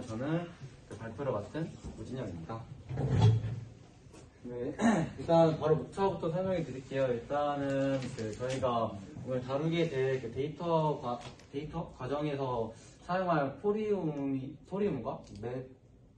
저는 그 발표를 맡은 우진영입니다. 네, 일단 바로 목차부터 설명해 드릴게요. 일단은 저희가 오늘 다루게 될 그 데이터 과정에서 사용할 포리움과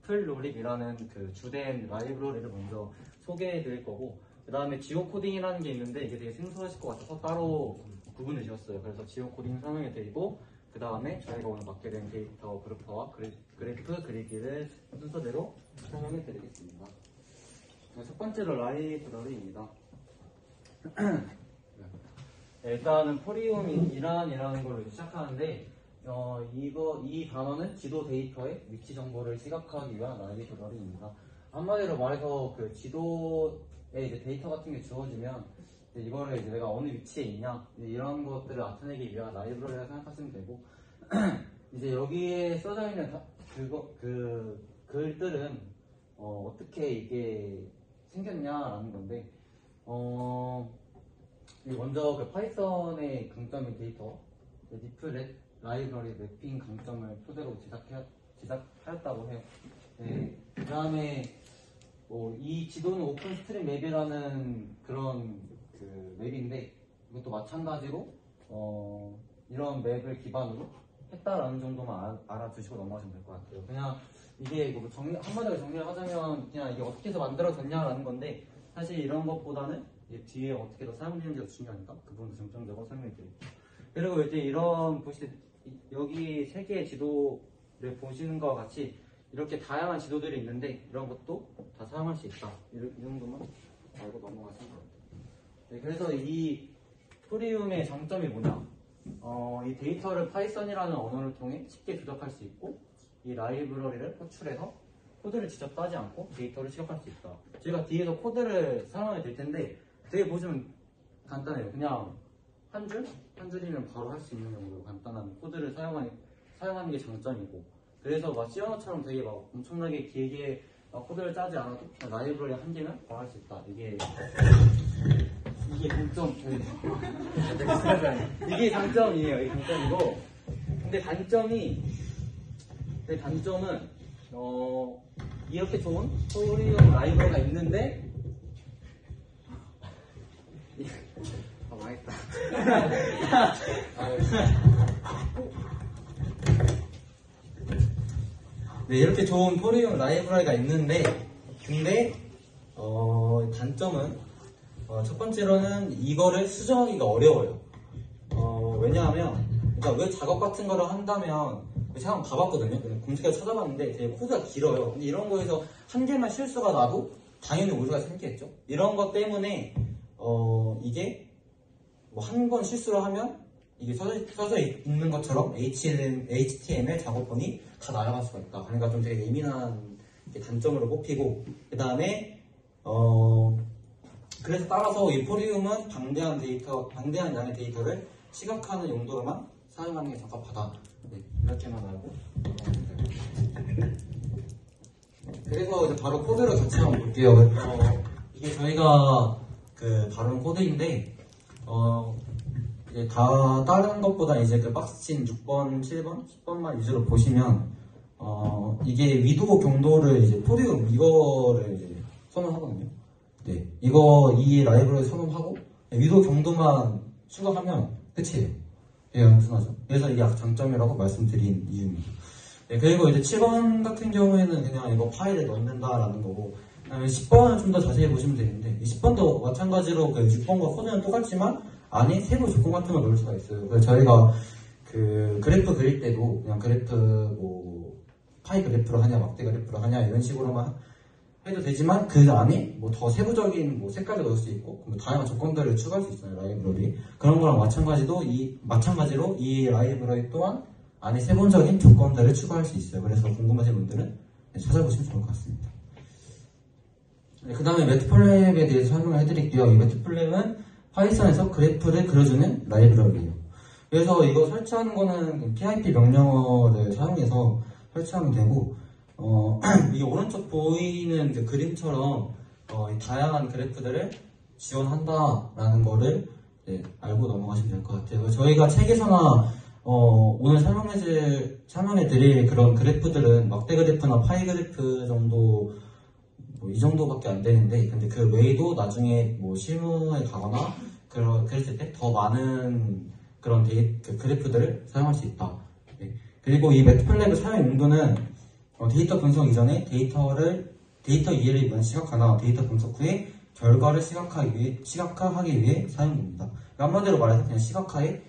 매플로립이라는 그 주된 라이브러리를 먼저 소개해 드릴 거고, 그 다음에 지오코딩이라는 게 있는데 이게 되게 생소하실 것 같아서 따로 구분을 지었어요. 그래서 지오코딩 설명해 드리고, 그 다음에 저희가 오늘 맡게 된 데이터 그래프와 그래프 그리기를 순서대로 설명해 드리겠습니다. 첫 번째로 라이브러리입니다. 일단은 포리움이라는 걸로 시작하는데, 이 단어는 지도 데이터의 위치 정보를 시각하기 위한 라이브러리입니다. 한마디로 말해서 그 지도에 이제 데이터 같은 게 주어지면 이거를 이제 내가 어느 위치에 있냐 이런 것들을 나타내기 위한 라이브러리라 생각하시면 되고, 이제 여기에 써져 있는 그 글들은 어떻게 이게 생겼냐라는 건데, 먼저 그 파이썬의 강점인 데이터 디프렛 라이브러리 매핑 강점을 토대로 제작하였다고 해요. 네, 그 다음에 이 지도는 오픈스트림 맵이라는 그런 그 맵인데, 이것도 마찬가지로 이런 맵을 기반으로 했다라는 정도만 알아두시고 넘어가시면 될 것 같아요. 그냥 이게 한마디로 정리를 하자면 그냥 이게 어떻게 해서 만들어졌냐라는 건데, 사실 이런 것보다는 뒤에 어떻게 더 사용되는지가 중요하니까 그 부분도 중점적으로 설명해 드릴게요. 그리고 이제 이런 여기 세 개의 지도를 보시는 것과 같이 이렇게 다양한 지도들이 있는데, 이런 것도 다 사용할 수 있다. 이 정도만 알고 넘어가시면 됩니다. 네, 그래서 이 포리움의 장점이 뭐냐? 이 데이터를 파이썬이라는 언어를 통해 쉽게 조작할 수 있고, 이 라이브러리를 호출해서 코드를 직접 따지 않고 데이터를 시각할 수 있다. 제가 뒤에서 코드를 설명해 드릴 텐데 되게 보시면 간단해요. 그냥 한 줄이면 바로 할 수 있는 정도로 간단한 코드를 사용하는 게 장점이고, 그래서 막 C 언어처럼 되게 막 엄청나게 길게 코드를 짜지 않아도 라이브러리 한 개면 바로 할 수 있다. 이게 장점, 이게 장점이에요. 이게 장점이고, 근데 단점은 이렇게 좋은 포리움 라이브러리가 있는데 망했다. 네, 이렇게 좋은 포리움 라이브러리가 있는데, 근데 단점은 첫 번째로는 이거를 수정하기가 어려워요. 왜냐하면, 그러니까 왜 작업 같은 거를 한다면, 제가 한번 봐봤거든요. 검색해서 찾아봤는데 되게 코드가 길어요. 근데 이런 거에서 한 개만 실수가 나도 당연히 오류가 생기겠죠. 이런 것 때문에 이게 뭐 한 번 실수를 하면 이게 써져 있는 것처럼 HTML 작업본이 다 날아갈 수가 있다. 그러니까 좀 되게 예민한 단점으로 꼽히고, 그 다음에 그래서 따라서 이 포리움은 방대한 양의 데이터를 시각하는 용도로만 사용하는 게 적합하다. 네, 이렇게만 알고. 그래서 이제 바로 코드를 같이 한번 볼게요. 이게 저희가 다룬 코드인데, 이제 다 다른 것보다 이제 그 박스친 6번, 7번, 10번만 위주로 보시면, 이게 위도 경도를 이제 포리움 이거를 이제 선언하거든요. 네, 이 라이브러리 선언하고 위도 경도만 추가하면 끝이에요. 예, 단순하죠. 그래서 이게 장점이라고 말씀드린 이유입니다. 네, 그리고 이제 7번 같은 경우에는 그냥 이거 파일에 넣는다라는 거고, 10번은 좀 더 자세히 보시면 되는데, 10번도 마찬가지로 그 6번과 코드는 똑같지만 안에 세부 조건 같은 걸 넣을 수가 있어요. 그래서 저희가 그 그래프 그릴 때도 그냥 그래프 파이 그래프로 하냐, 막대 그래프로 하냐 이런 식으로만 해도 되지만, 그 안에 뭐 더 세부적인 색깔을 넣을 수 있고, 다양한 조건들을 추가할 수 있어요, 라이브러리. 그런 거랑 마찬가지로 이 라이브러리 또한 안에 세부적인 조건들을 추가할 수 있어요. 그래서 궁금하신 분들은 찾아보시면 좋을 것 같습니다. 네, 그 다음에 매트플랩에 대해서 설명을 해드릴게요. 이 매트플랩은 파이썬에서 그래프를 그려주는 라이브러리예요. 그래서 이거 설치하는 거는 PIP 명령어를 사용해서 설치하면 되고, 이게 오른쪽 보이는 그 그림처럼 다양한 그래프들을 지원한다라는 거를 알고 넘어가시면 될 것 같아요. 저희가 책에서나 오늘 설명해드릴 그런 그래프들은 막대 그래프나 파이 그래프 정도, 이 정도밖에 안 되는데, 근데 그 외에도 나중에 뭐 실무에 가거나, 그랬을 때 더 많은 그런 그 그래프들을 사용할 수 있다. 네. 그리고 이 매트플랩의 사용 용도는 데이터 분석 이전에 데이터 이해를 위한 시각화나 데이터 분석 후에 결과를 시각화하기 위해 사용됩니다. 한마디로 말해서 그냥 시각화에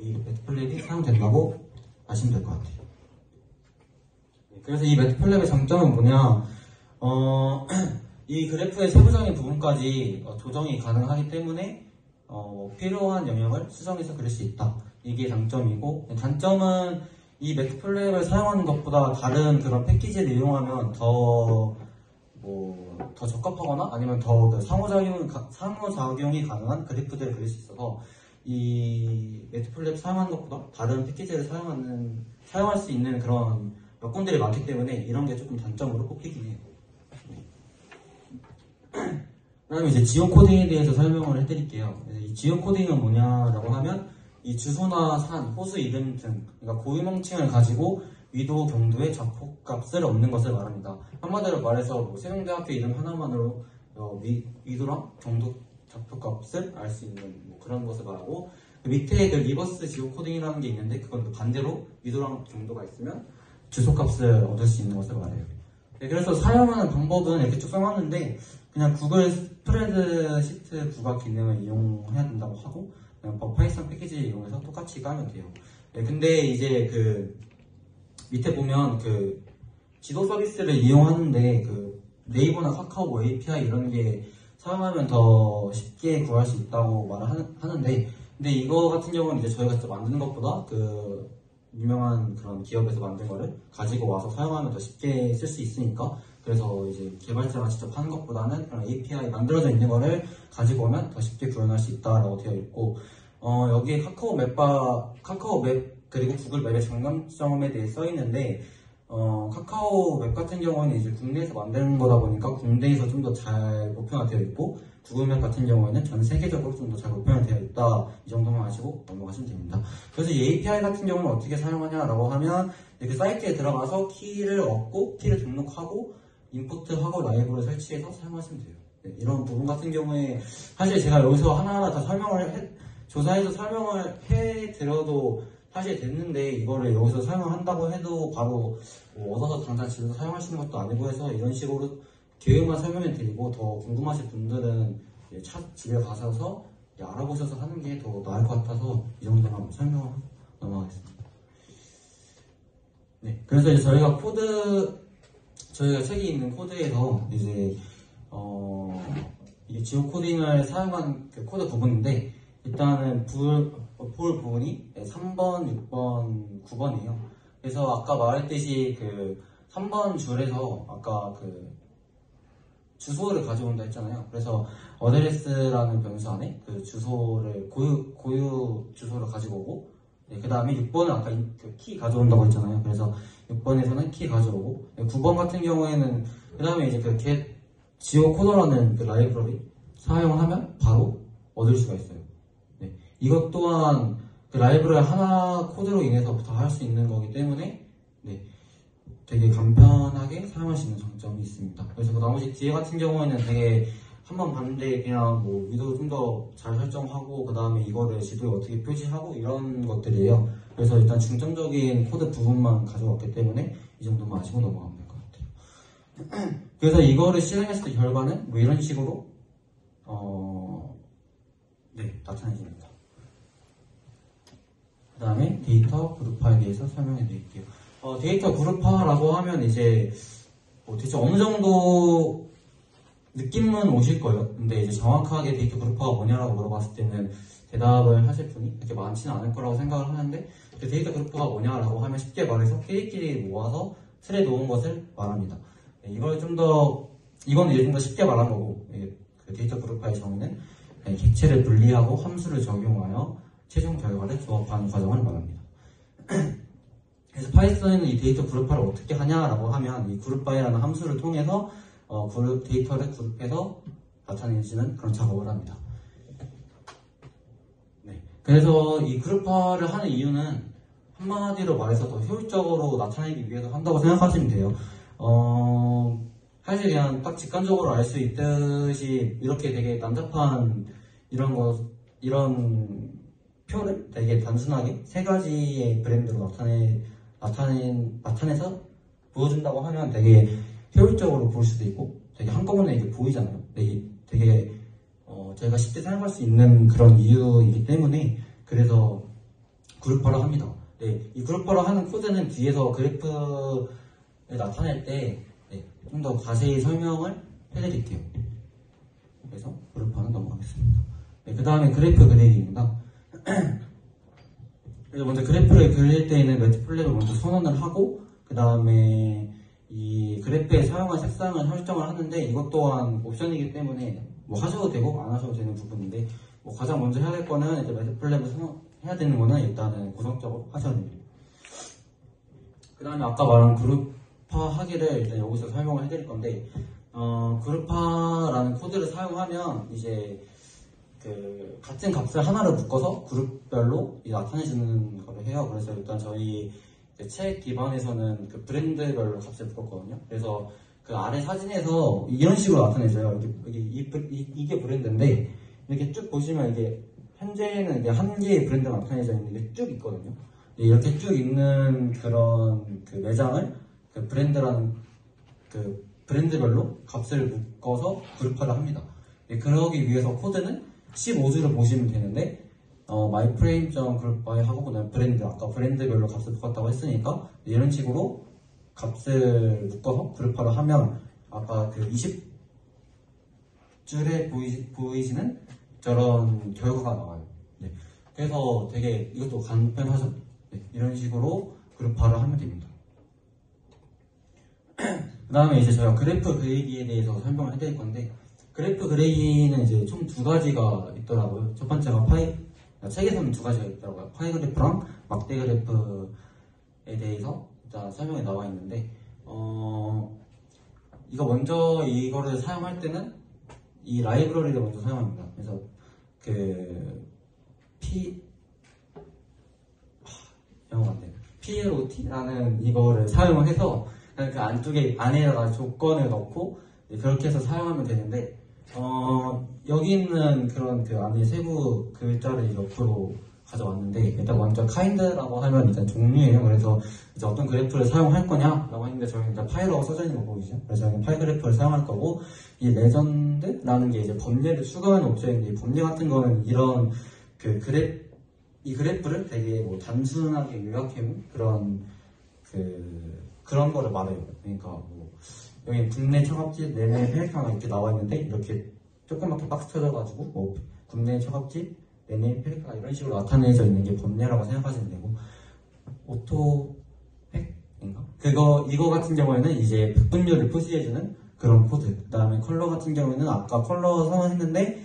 이 매트플랩이 사용된다고 아시면 될 것 같아요. 그래서 이 매트플랩의 장점은 뭐냐, 이 그래프의 세부적인 부분까지 조정이 가능하기 때문에 필요한 영역을 수정해서 그릴 수 있다. 이게 장점이고, 단점은 이 매트플랩을 사용하는 것보다 다른 그런 패키지를 이용하면 더 적합하거나 아니면 더 상호작용이 가능한 그래프들을 그릴 수 있어서 이 매트플랩 사용하는 것보다 다른 패키지를 사용할 수 있는 그런 여건들이 많기 때문에 이런 게 조금 단점으로 꼽히긴 해요. 그 다음에 이제 지오 코딩에 대해서 설명을 해드릴게요. 이 지오 코딩은 뭐냐라고 하면 이 주소나 산, 호수 이름 등 그러니까 고유명칭을 가지고 위도, 경도의 좌표값을 얻는 것을 말합니다. 한마디로 말해서 뭐 세종대학교 이름 하나만으로 위도랑 경도 좌표값을 알 수 있는 뭐 그런 것을 말하고, 그 밑에 그 리버스 지오 코딩이라는 게 있는데 그건 반대로 위도랑 경도가 있으면 주소값을 얻을 수 있는 것을 말해요. 네, 그래서 사용하는 방법은 이렇게 쭉 써놨는데 그냥 구글 스프레드시트 부각 기능을 이용해야 된다고 하고 그냥 파이썬 패키지를 이용해서 똑같이 까면 돼요. 네, 근데 이제 그 밑에 보면 그 지도 서비스를 이용하는데 그 네이버나 카카오 뭐 API 이런 게 사용하면 더 쉽게 구할 수 있다고 말하는데, 근데 이거 같은 경우는 이제 저희가 직접 만드는 것보다 그 유명한 그런 기업에서 만든 거를 가지고 와서 사용하면 더 쉽게 쓸 수 있으니까, 그래서 이제 개발자가 직접 하는 것보다는 그런 API 만들어져 있는 거를 가지고 오면 더 쉽게 구현할 수 있다라고 되어 있고, 여기에 카카오 맵 그리고 구글 맵의 장단점에 대해 써 있는데, 카카오 맵 같은 경우는 이제 국내에서 만드는 거다 보니까 국내에서 좀 더 잘 보편화되어 있고, 구글 맵 같은 경우에는 전 세계적으로 좀 더 잘 보편화되어 있다. 이 정도만 아시고 넘어가시면 됩니다. 그래서 이 API 같은 경우는 어떻게 사용하냐라고 하면 이렇게 사이트에 들어가서 키를 얻고 키를 등록하고 임포트하고 라이브를 설치해서 사용하시면 돼요. 네, 이런 부분 같은 경우에 사실 제가 여기서 하나하나 다 조사해서 설명을 해드려도 사실 됐는데, 이거를 여기서 사용한다고 해도 바로 뭐 얻어서 당장 집에서 사용할 수 있는 것도 아니고 해서 이런 식으로 교육만 설명해 드리고, 더 궁금하신 분들은 집에 가셔서 알아보셔서 하는 게 더 나을 것 같아서 이 정도만 설명을 넘어가겠습니다. 네, 그래서 이제 저희가 책에 있는 코드에서 이제 이게 지오 코딩을 사용한 그 코드 부분인데, 일단은 볼 부분이 3번, 6번, 9번이에요. 그래서 아까 말했듯이 그 3번 줄에서 아까 그 주소를 가져온다 했잖아요. 그래서 어드레스라는 변수 안에 그 주소를 고유 주소를 가지고 오고, 네, 그 다음에 6번은 아까 그 키 가져온다고 했잖아요. 그래서 6번에서는 키 가져오고, 9번 같은 경우에는 그 다음에 이제 그 get geocoder라는 그 라이브러리 사용하면 바로 얻을 수가 있어요. 네, 이것 또한 그 라이브러리 하나 코드로 인해서부터 할 수 있는 거기 때문에 네, 되게 간편하게 사용할 수 있는 장점이 있습니다. 그래서 그 나머지 뒤에 같은 경우에는 되게 한번 봤는데 그냥 뭐 위도 좀 더 잘 설정하고 그 다음에 이거를 지도에 어떻게 표시하고 이런 것들이에요. 그래서 일단 중점적인 코드 부분만 가져왔기 때문에 이 정도만 아시고 넘어가면 될 것 같아요. 그래서 이거를 실행했을 때 결과는 뭐 이런 식으로 네, 나타내집니다. 그 다음에 데이터 그룹화에 대해서 설명해 드릴게요. 데이터 그룹화라고 하면 이제 대체 어느 정도 느낌은 오실 거예요. 근데 이제 정확하게 데이터 그룹화가 뭐냐라고 물어봤을 때는 대답을 하실 분이 그렇게 많지는 않을 거라고 생각을 하는데, 데이터 그룹화가 뭐냐라고 하면 쉽게 말해서 끼리끼리 모아서 틀에 놓은 것을 말합니다. 네, 이건 이제 좀 더 쉽게 말한 거고, 그 데이터 그룹화의 정의는 객체를 분리하고 함수를 적용하여 최종 결과를 조합하는 과정을 말합니다. 그래서 파이썬은 이 데이터 그룹화를 어떻게 하냐라고 하면 이 그룹바이라는 함수를 통해서 데이터를 그룹해서 나타내시는 그런 작업을 합니다. 네. 그래서 이 그룹화를 하는 이유는 한마디로 말해서 더 효율적으로 나타내기 위해서 한다고 생각하시면 돼요. 사실 그냥 딱 직관적으로 알 수 있듯이 이렇게 되게 난잡한 이런 표를 되게 단순하게 세 가지의 브랜드로 나타내서 보여준다고 하면 되게 효율적으로 볼 수도 있고 되게 한꺼번에 이게 보이잖아요. 되게 저희가 쉽게 사용할 수 있는 그런 이유이기 때문에 그래서 그룹화를 합니다. 네, 이 그룹화를 하는 코드는 뒤에서 그래프를 나타낼 때 좀 더 자세히 설명을 해드릴게요. 그래서 그룹화는 넘어가겠습니다. 네, 그 다음에 그래프 그리기입니다. 그래서 먼저 그래프를 그릴 때에는 매트플랩을 먼저 선언을 하고 그 다음에 이 그래프에 사용할 색상을 설정을 하는데 이것 또한 옵션이기 때문에 뭐 하셔도 되고 안 하셔도 되는 부분인데 뭐 가장 먼저 해야 될 거는 이제 매트플랩을 선언해야 되는 거는 일단은 구성적으로 하셔야 됩니다. 그 다음에 아까 말한 그룹화 하기를 일단 여기서 설명을 해드릴 건데 그룹화라는 코드를 사용하면 이제 그 같은 값을 하나를 묶어서 그룹별로 나타내주는 거를 해요. 그래서 일단 저희 책 기반에서는 그 브랜드별로 값을 묶었거든요. 그래서 그 아래 사진에서 이런 식으로 나타내줘요. 이게 브랜드인데 이렇게 쭉 보시면 이게 현재는 이게 한 개의 브랜드가 나타내져 있는 게 쭉 있거든요. 이렇게 쭉 있는 그런 그 매장을 그 브랜드라는 그 브랜드별로 값을 묶어서 그룹화를 합니다. 그러기 위해서 코드는 15줄을 보시면 되는데 myframe.groupby 하고 그다음에 브랜드 아까 브랜드별로 값을 묶었다고 했으니까 이런 식으로 값을 묶어서 그룹화를 하면 아까 그 20줄에 보이시는 저런 결과가 나와요. 네. 그래서 되게 이것도 간편하죠. 네. 이런 식으로 그룹화를 하면 됩니다. 그 다음에 이제 저희가 그래프 그리기에 대해서 설명을 해드릴 건데 그래프 그리기는 이제 총 두 가지가 있더라고요. 첫 번째가 책에서는 두 가지가 있더라고요. 파이 그래프랑 막대 그래프에 대해서 일단 설명이 나와 있는데 이거를 사용할 때는 이 라이브러리를 먼저 사용합니다. 그래서 그 PLOT라는 이거를 사용을 해서 그 안에다가 조건을 넣고 그렇게 해서 사용하면 되는데 여기 있는 그런 그 안에 세부 글자를 옆으로 가져왔는데 일단 먼저 kind라고 하면 일단 종류예요. 그래서 이제 어떤 그래프를 사용할 거냐라고 했는데 저희는 일단 파이라고 써져 있는 거 보이죠? 그래서 저희는 파이 그래프를 사용할 거고 이 레전드라는 게 이제 법례를 추가하는 옵션인데 이 법례 같은 거는 이런 이 그래프를 되게 뭐 단순하게 요약해놓은 그런 거를 말해요. 그러니까 뭐 여기 국내 처갓집, 내내 페리카가 이렇게 나와 있는데 이렇게 조그맣게 박스 쳐져가지고 뭐 국내 처갓집, 내내 페리카 이런 식으로 나타내져 있는 게 법례라고 생각하시면 되고 오토팩인가? 이거 같은 경우에는 이제 분류를 표시해주는 그런 코드. 그 다음에 컬러 같은 경우에는 아까 컬러 선언했는데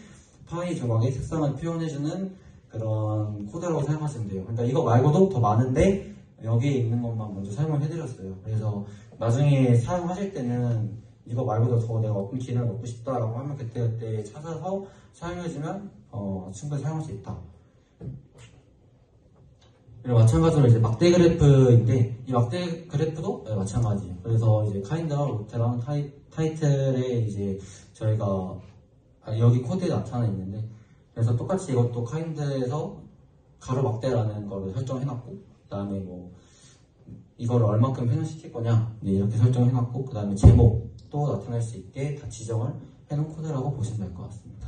파이 조각의 색상을 표현해주는 그런 코드라고 생각하시면 돼요. 그러니까 이거 말고도 더 많은데 여기에 있는 것만 먼저 설명해드렸어요. 그래서 나중에 사용하실 때는 이거 말고도 더 내가 어떤 기능을 넣고 싶다라고 하면 그때 찾아서 사용해주면 충분히 사용할 수 있다. 그리고 마찬가지로 이제 막대 그래프인데 이 막대 그래프도 마찬가지예요. 그래서 이제 카인드와 로테랑 타이틀에 이제 저희가 여기 코드에 나타나 있는데 그래서 똑같이 이것도 카인드에서 가로 막대라는 거를 설정해놨고 그 다음에 뭐 이거를 얼마큼 회전시킬 거냐 이렇게 설정해놨고 그 다음에 제목도 나타낼 수 있게 다 지정을 해놓은 코드라고 보시면 될 것 같습니다.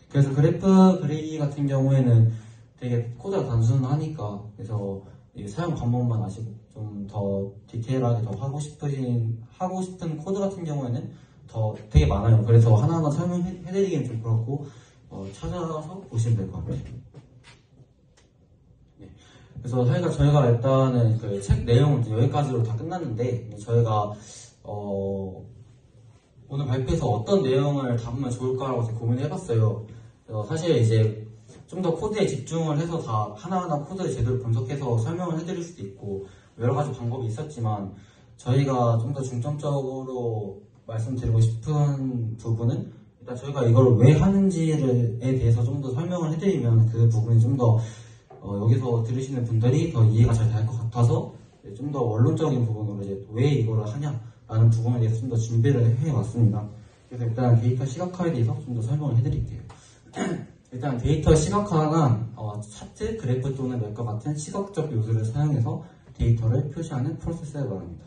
그래서 그래프 그리기 같은 경우에는 되게 코드가 단순하니까 그래서 사용 방법만 아시고 좀 더 디테일하게 더 하고 싶은 코드 같은 경우에는 더 되게 많아요. 그래서 하나하나 설명해드리기는 좀 그렇고 찾아서 보시면 될 것 같아요. 네. 그래서 저희가 일단은 그 책 내용은 여기까지로 다 끝났는데 저희가 오늘 발표에서 어떤 내용을 담으면 좋을까라고 고민을 해봤어요. 그래서 사실 이제 좀 더 코드에 집중을 해서 다 하나하나 코드를 제대로 분석해서 설명을 해드릴 수도 있고 여러 가지 방법이 있었지만 저희가 좀 더 중점적으로 말씀드리고 싶은 부분은 일단 저희가 이걸 왜 하는지에 대해서 좀 더 설명을 해드리면 그 부분이 좀 더 여기서 들으시는 분들이 더 이해가 잘 될 것 같아서 좀 더 원론적인 부분으로 이제 왜 이거를 하냐라는 부분에 대해서 좀 더 준비를 해왔습니다. 그래서 일단 데이터 시각화에 대해서 좀 더 설명을 해드릴게요. 일단 데이터 시각화는 차트, 그래프 또는 맵과 같은 시각적 요소를 사용해서 데이터를 표시하는 프로세스를 말합니다.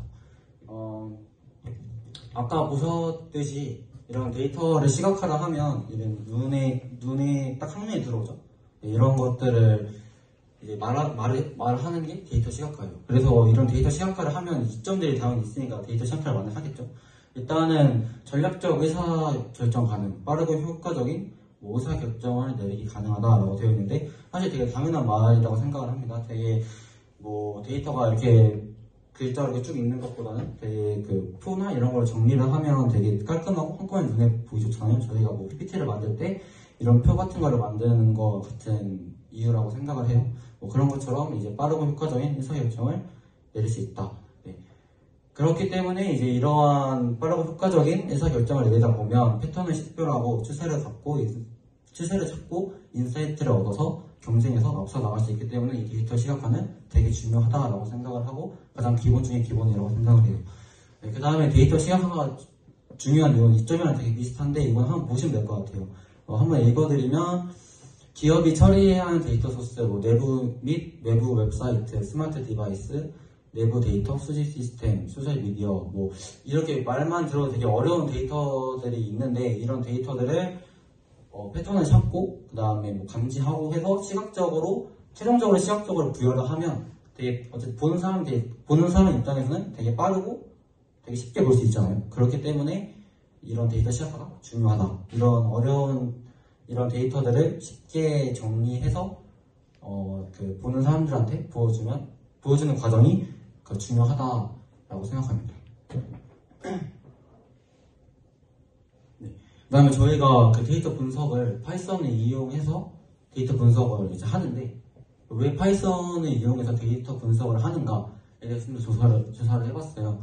아까 보셨듯이 이런 데이터를 시각화를 하면 이런 눈에 딱 한눈에 들어오죠. 이런 것들을 이제 말하는 게 데이터 시각화예요. 그래서 이런 데이터 시각화를 하면 이점들이 당연히 있으니까 데이터 시각화를 많이 하겠죠. 일단은 전략적 의사결정 가능, 빠르고 효과적인 의사결정을 내리기 가능하다라고 되어 있는데 사실 되게 당연한 말이라고 생각을 합니다. 되게 데이터가 이렇게 글자로 이렇게 쭉 있는 것보다는 되게 그 표나 이런 걸 정리를 하면 되게 깔끔하고 한꺼번에 눈에 보기 좋잖아요. 저희가 PPT를 만들 때 이런 표 같은 거를 만드는 거 같은 이유라고 생각을 해요. 그런 것처럼 이제 빠르고 효과적인 의사결정을 내릴 수 있다. 네. 그렇기 때문에 이제 이러한 빠르고 효과적인 의사결정을 내리다 보면 패턴을 식별하고 추세를 찾고 인사이트를 얻어서 경쟁에서 앞서 나갈 수 있기 때문에 이 데이터 시각화는 되게 중요하다라고 생각을 하고 가장 기본 중에 기본이라고 생각을 해요. 네, 그 다음에 데이터 시각화가 중요한 이유는 이점이랑 되게 비슷한데 이건 한번 보시면 될 것 같아요. 한번 읽어드리면 기업이 처리해야 하는 데이터 소스, 내부 및 외부 웹사이트, 스마트 디바이스, 내부 데이터, 수집 시스템, 소셜 미디어, 이렇게 말만 들어도 되게 어려운 데이터들이 있는데 이런 데이터들을 패턴을 찾고 그 다음에 감지하고 해서 최종적으로 시각적으로 부여를 하면 되게 어쨌든 보는 사람 입장에서는 되게 빠르고 되게 쉽게 볼 수 있잖아요. 그렇기 때문에 이런 데이터 시각화가 중요하다. 이런 데이터들을 쉽게 정리해서 보는 사람들한테 보여주는 과정이 중요하다라고 생각합니다. 그 다음에 저희가 그 데이터 분석을 파이썬을 이용해서 데이터 분석을 이제 하는데 왜 파이썬을 이용해서 데이터 분석을 하는가에 대해서 좀 조사를 해봤어요.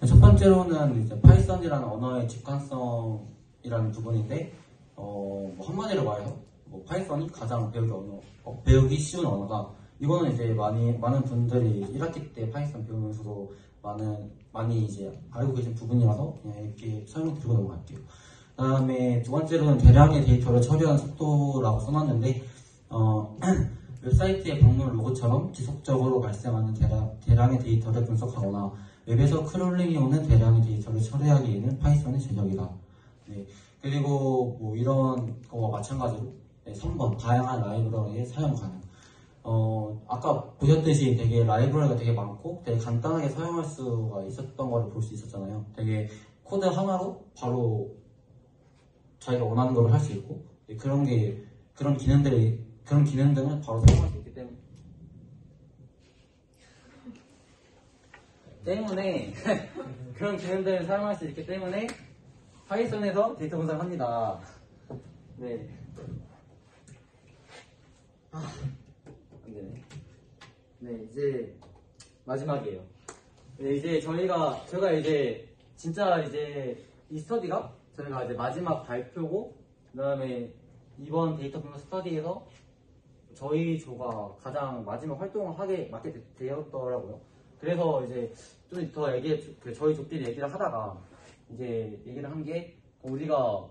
첫 번째로는 이제 파이썬이라는 언어의 직관성이라는 부분인데 한마디로 말해서 파이썬이 가장 배우기 쉬운 언어다. 이거는 이제 많은 분들이 1학기 때 파이썬 배우면서도 많이 이제 알고 계신 부분이라서 그냥 이렇게 설명드리고 넘어갈게요. 그 다음에 두 번째로는 대량의 데이터를 처리하는 속도라고 써놨는데 웹사이트의 방문 로고처럼 지속적으로 발생하는 대량의 데이터를 분석하거나 웹에서 크롤링이 오는 대량의 데이터를 처리하기에는 파이썬이 제격이다. 네. 그리고 이런 거와 마찬가지로 3번 다양한 라이브러리의 사용 가능. 아까 보셨듯이 되게 라이브러리가 되게 많고 되게 간단하게 사용할 수가 있었던 거를 볼 수 있었잖아요. 되게 코드 하나로 바로 자기가 원하는 걸 할 수 있고 그런 기능들을 바로 사용할 수 있기 때문에 그런 기능들을 사용할 수 있기 때문에 파이썬에서 데이터 분석을 합니다. 네. 안되네. 네, 이제 마지막이에요. 네, 이제 제가 이제 진짜 이제 이 스터디가 저희가 이제 마지막 발표고 그 다음에 이번 데이터 분석 스터디에서 저희 조가 가장 마지막 활동을 맡게 되었더라고요. 그래서 이제 좀 더 저희 조끼리 얘기를 하다가 이제 얘기를 한 게 우리가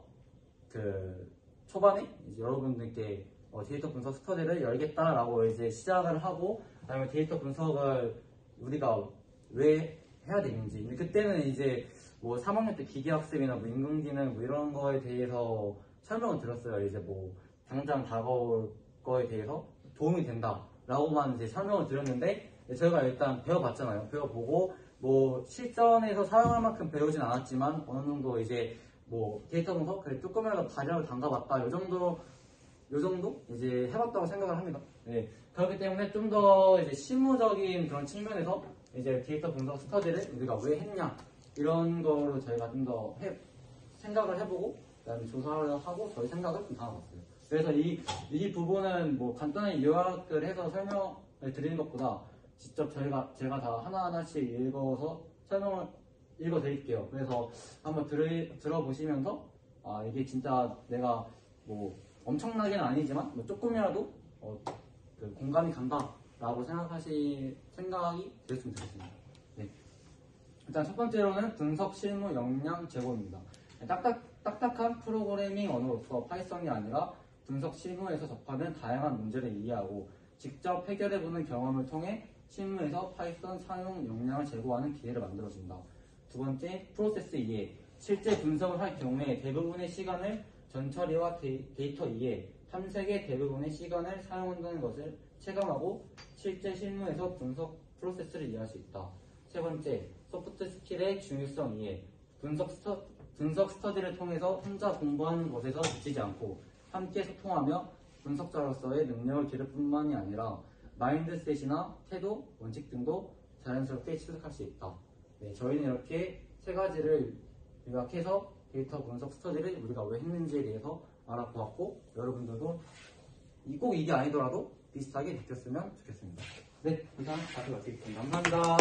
초반에 이제 여러분들께 데이터 분석 스터디를 열겠다라고 이제 시작을 하고 그다음에 데이터 분석을 우리가 왜 해야 되는지 그때는 이제 3학년 때 기계학습이나 인공지능 이런 거에 대해서 설명을 드렸어요. 이제 당장 다가올 거에 대해서 도움이 된다라고만 이제 설명을 드렸는데 저희가 일단 배워봤잖아요. 배워보고 실전에서 사용할 만큼 배우진 않았지만 어느 정도 이제 데이터 분석 조금이라도 발열을 담가봤다. 요 정도 이제 해봤다고 생각을 합니다. 네. 그렇기 때문에 좀 더 이제 실무적인 그런 측면에서 이제 데이터 분석 스터디를 우리가 왜 했냐 이런 거로 저희가 좀 더 생각을 해보고 그다음에 조사를 하고 저희 생각을 좀 담아봤어요. 그래서 이 부분은 간단히 요약을 해서 설명을 드리는 것보다 직접 제가 다 하나하나씩 읽어서 설명을 읽어드릴게요. 그래서 한번 들어보시면서 이게 진짜 내가 뭐 엄청나게는 아니지만 뭐 조금이라도 그 공감이 간다라고 생각이 됐으면 좋겠습니다. 네. 일단 첫 번째로는 분석 실무 역량 제고입니다. 딱딱한 프로그래밍 언어로서 파이썬이 아니라 분석 실무에서 접하는 다양한 문제를 이해하고 직접 해결해보는 경험을 통해 실무에서 파이썬 사용 역량을 제고하는 기회를 만들어준다. 두 번째, 프로세스 이해. 실제 분석을 할 경우에 대부분의 시간을 전처리와 데이터 이해, 탐색의 대부분의 시간을 사용한다는 것을 체감하고 실제 실무에서 분석 프로세스를 이해할 수 있다. 세 번째, 소프트 스킬의 중요성 이해. 분석 스터디를 통해서 혼자 공부하는 것에서 그치지 않고 함께 소통하며 분석자로서의 능력을 기를 뿐만이 아니라 마인드셋이나 태도, 원칙 등도 자연스럽게 취득할 수 있다. 네, 저희는 이렇게 세 가지를 요약해서 데이터 분석 스터디를 우리가 왜 했는지에 대해서 알아보았고 여러분들도 꼭 이게 아니더라도 비슷하게 느꼈으면 좋겠습니다. 네, 이상 다시 마치겠습니다. 감사합니다.